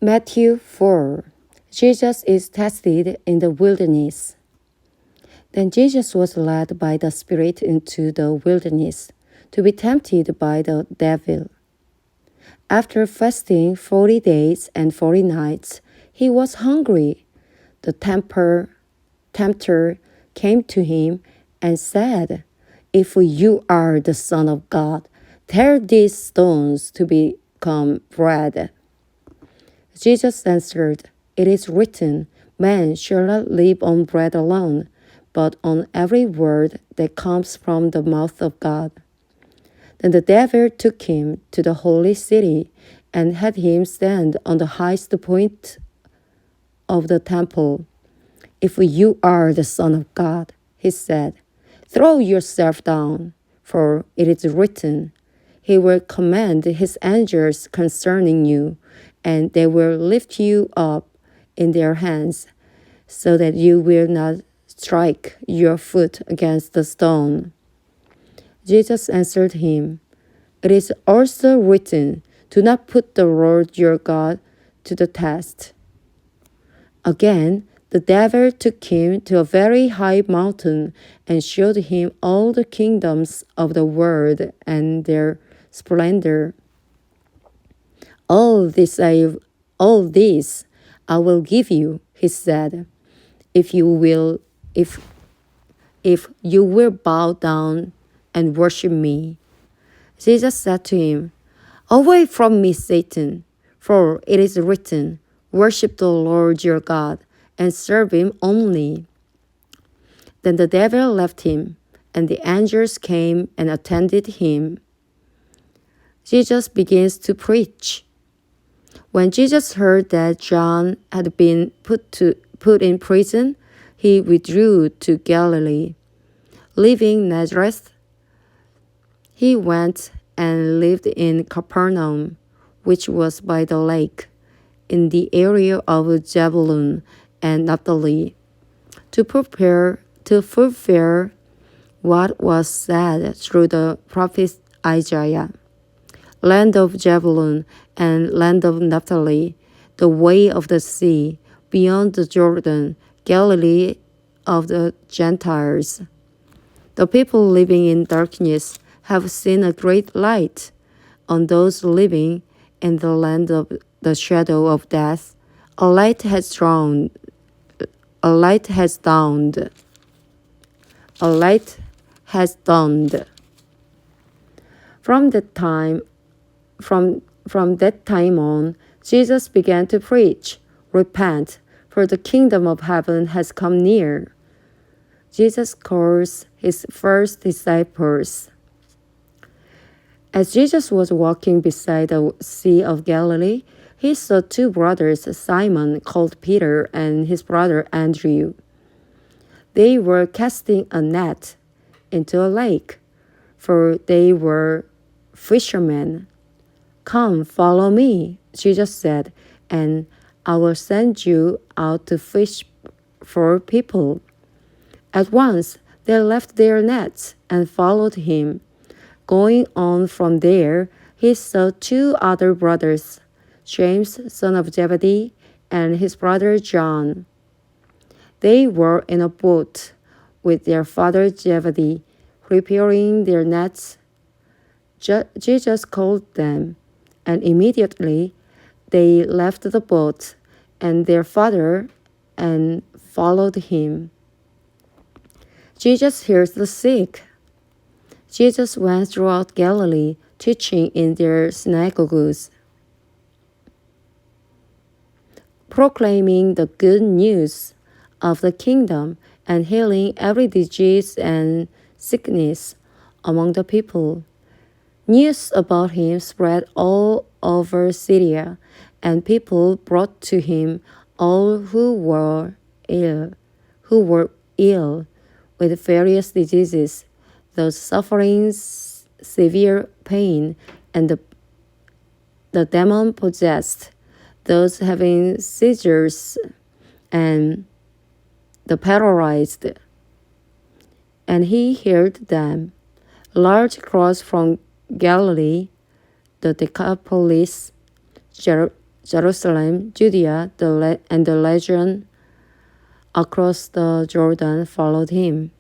Matthew 4. Jesus is tested in the wilderness. Then Jesus was led by the Spirit into the wilderness to be tempted by the devil. After fasting 40 days and 40 nights, he was hungry. The tempter came to him and said, "If you are the Son of God, tell these stones to become bread." Jesus answered, "It is written, man shall not live on bread alone, but on every word that comes from the mouth of God." Then the devil took him to the holy city and had him stand on the highest point of the temple. "If you are the Son of God," he said, "throw yourself down, for it is written, he will command his angels concerning you, and they will lift you up in their hands, so that you will not strike your foot against the stone." Jesus answered him, "It is also written, do not put the Lord your God to the test." Again, the devil took him to a very high mountain and showed him all the kingdoms of the world and their splendor. All this I will give you," he said, if you will bow down and worship me." Jesus said to him, "Away from me, Satan, for it is written, worship the Lord your God and serve him only." Then the devil left him, and the angels came and attended him. Jesus begins to preach. When Jesus heard that John had been put in prison, he withdrew to Galilee. Leaving Nazareth, he went and lived in Capernaum, which was by the lake, in the area of Zebulun and Naphtali, to fulfill what was said through the prophet Isaiah. "Land of Zebulun and land of Naphtali, the way of the sea, beyond the Jordan, Galilee of the Gentiles. The people living in darkness have seen a great light. On those living in the land of the shadow of death, a light has dawned. A light has dawned. A light has dawned." From that time on, Jesus began to preach, "Repent, for the kingdom of heaven has come near." Jesus calls his first disciples. As Jesus was walking beside the Sea of Galilee, he saw two brothers, Simon, called Peter, and his brother Andrew. They were casting a net into a lake, for they were fishermen. "Come, follow me," Jesus said, "and I will send you out to fish for people." At once they left their nets and followed him. Going on from there, he saw two other brothers, James, son of Zebedee, and his brother John. They were in a boat with their father Zebedee, preparing their nets. Jesus called them, and immediately they left the boat and their father and followed him. Jesus heals the sick. Jesus went throughout Galilee, teaching in their synagogues, proclaiming the good news of the kingdom and healing every disease and sickness among the people. News about him spread all over Syria, and people brought to him all who were ill with various diseases, those suffering severe pain, and the demon-possessed, those having seizures, and the paralyzed. And he healed them. Large crowds from Galilee, the Decapolis, Jerusalem, Judea, and the legion across the Jordan followed him.